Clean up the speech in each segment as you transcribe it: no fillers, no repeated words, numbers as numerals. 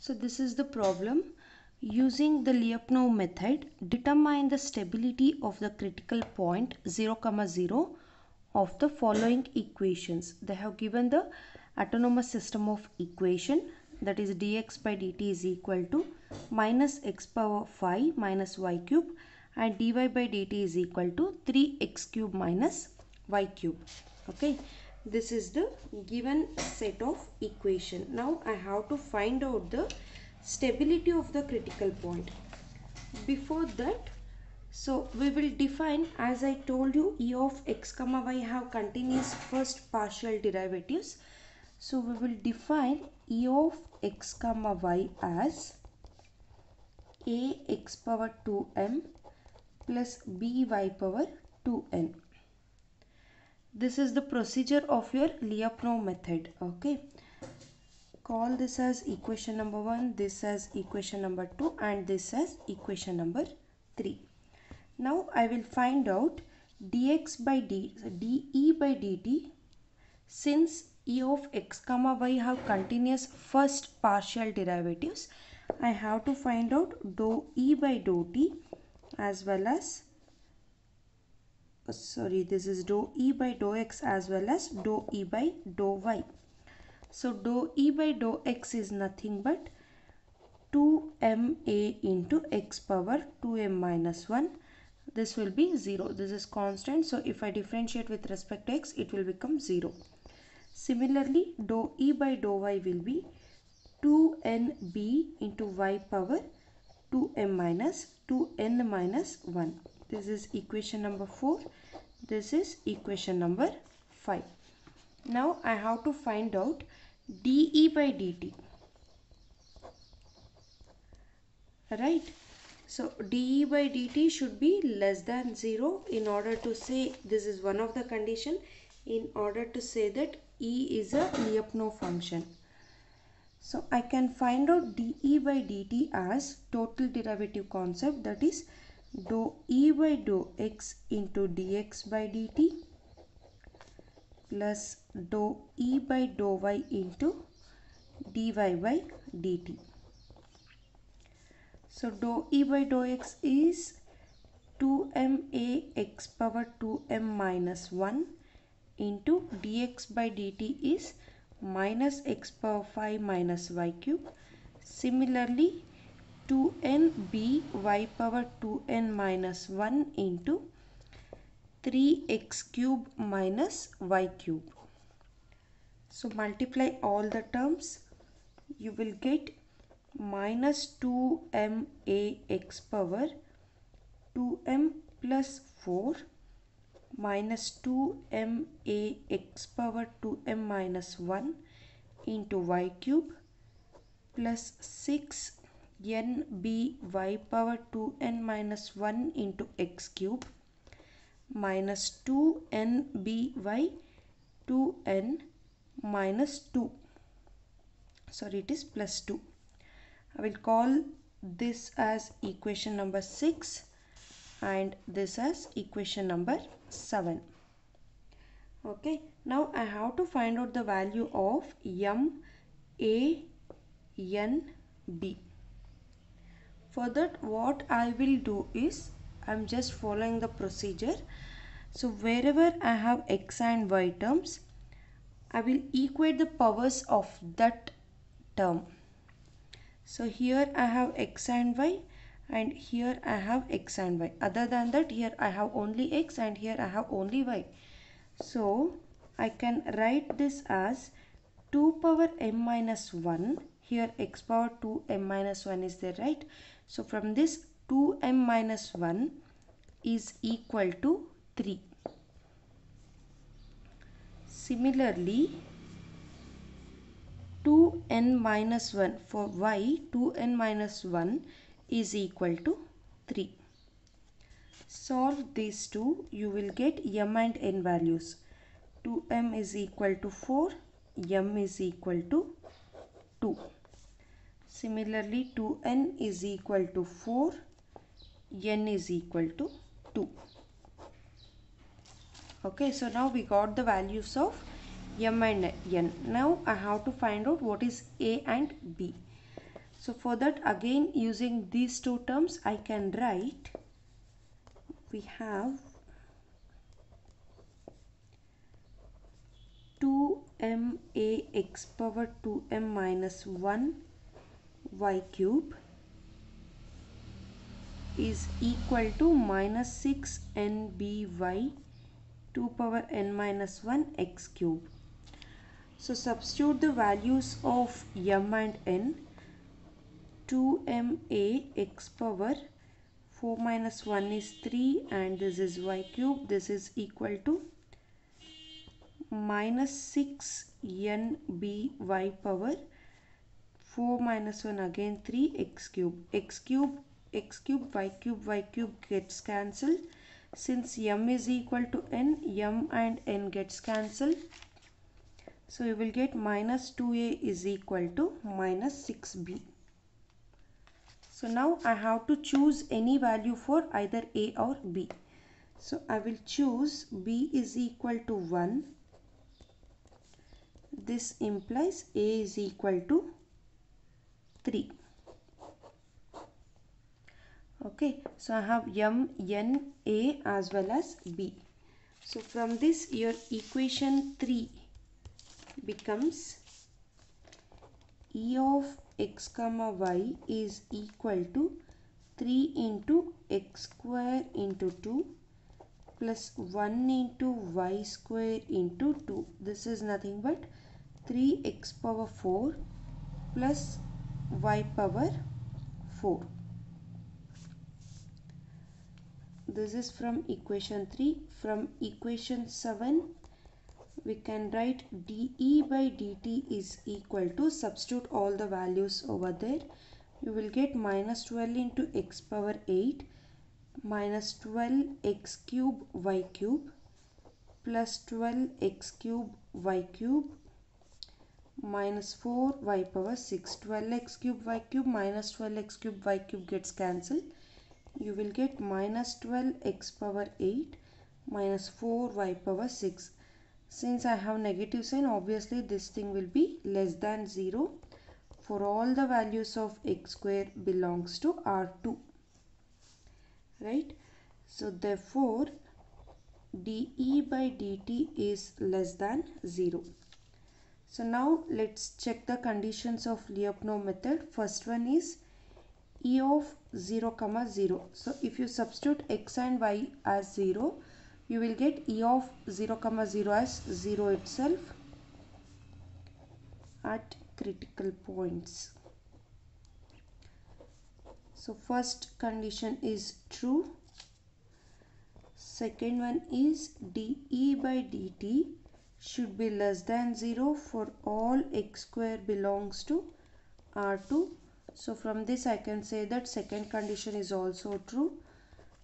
So this is the problem. Using the Lyapunov method, determine the stability of the critical point 0, 0 of the following equations. They have given the autonomous system of equation, that is dx by dt is equal to minus x power 5 minus y cube, and dy by dt is equal to 3x cube minus y cube. Okay, this is the given set of equation. Now I have to find out the stability of the critical point. Before that, so we will define, as I told you, e of x comma y have continuous first partial derivatives. So we will define e of x comma y as a x power 2m plus b y power 2n. This is the procedure of your Lyapunov method. Okay, call this as equation number 1, this as equation number 2, and this as equation number 3. Now I will find out dx by d, de by dt. Since e of x comma y have continuous first partial derivatives, I have to find out dou e by dou t as well as this is dou e by dou x as well as dou e by dou y. So dou e by dou x is nothing but 2ma into x power 2m minus 1. This will be 0. This is constant. So if I differentiate with respect to x, it will become 0. Similarly, dou e by dou y will be 2nb into y power 2m minus 2n minus 1. This is equation number 4. This is equation number 5. Now I have to find out de by dt. Right. So de by dt should be less than 0 in order to say, this is one of the condition, in order to say that e is a Lyapunov function. So I can find out de by dt as total derivative concept, that is dou e by dou x into dx by dt plus dou e by dou y into dy by dt. So dou e by dou x is 2ma x power 2m minus 1 into dx by dt is minus x power 5 minus y cube. Similarly, 2nb y power 2n minus 1 into 3x cube minus y cube. So multiply all the terms, you will get minus 2ma x power 2m plus 4 minus 2ma x power 2m minus 1 into y cube plus 6 nb y power 2n minus 1 into x cube minus 2nb y 2n minus 2. Sorry, it is plus 2. I will call this as equation number 6 and this as equation number 7. Okay, now I have to find out the value of m, a, n, b. For that, what I will do is, I am just following the procedure. So wherever I have x and y terms, I will equate the powers of that term. So here I have x and y, and here I have x and y. Other than that, here I have only x and here I have only y. So I can write this as 2 power m minus 1. Here x power 2m minus 1 is there, right? So from this 2m minus 1 is equal to 3. Similarly, 2n minus 1 for y, 2n minus 1 is equal to 3. Solve these two, you will get m and n values. 2m is equal to 4, m is equal to 2. Similarly, 2n is equal to 4, n is equal to 2. Okay, so now we got the values of m and n. Now I have to find out what is a and b. So for that, again using these two terms, I can write, we have 2max power 2m minus 1 y cube is equal to minus 6nby 2 power n minus 1 x cube. So substitute the values of m and n. 2ma x power 4 minus 1 is 3 and this is y cube. This is equal to minus 6nby power 4 minus 1 again 3 x cube. X cube, y cube gets cancelled. Since m is equal to n, m and n gets cancelled. So you will get minus 2a is equal to minus 6b. So now I have to choose any value for either a or b. So I will choose b is equal to 1. This implies a is equal to 3. Okay, so I have m, n, a as well as b. So from this, your equation 3 becomes e of x comma y is equal to 3 into x square into 2 plus 1 into y square into 2. This is nothing but 3x power 4 plus y power 4. This is from equation 3. From equation 7, we can write dE by dt is equal to, substitute all the values over there. You will get minus 12 into x power 8 minus 12x cube y cube plus 12x cube y cube minus 4y power 6. 12x cube y cube minus 12x cube y cube gets cancelled. You will get minus 12x power 8 minus 4y power 6. Since I have negative sign, obviously this thing will be less than 0 for all the values of x square belongs to R2. Right? So therefore, dE by dt is less than 0. So now let's check the conditions of Lyapunov method. First one is e of 0 comma 0. So if you substitute x and y as 0, you will get e of 0 comma 0 as 0 itself at critical points. So first condition is true. Second one is dE by dt should be less than 0 for all x square belongs to R2. So from this I can say that second condition is also true.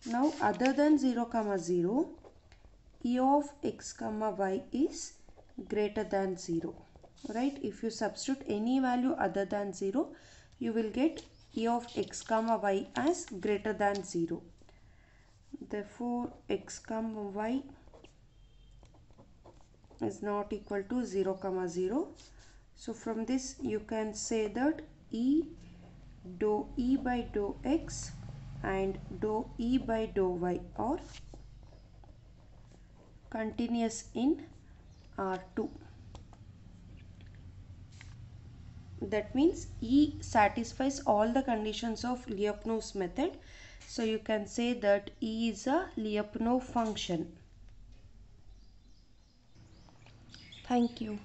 Now other than 0 comma 0, e of x comma y is greater than 0. Right? If you substitute any value other than 0, you will get e of x comma y as greater than 0. Therefore, x comma y is not equal to 0 comma 0. So from this you can say that dou e by dou x and dou e by dou y are continuous in R2. That means E satisfies all the conditions of Lyapunov's method. So you can say that E is a Lyapunov function. Thank you.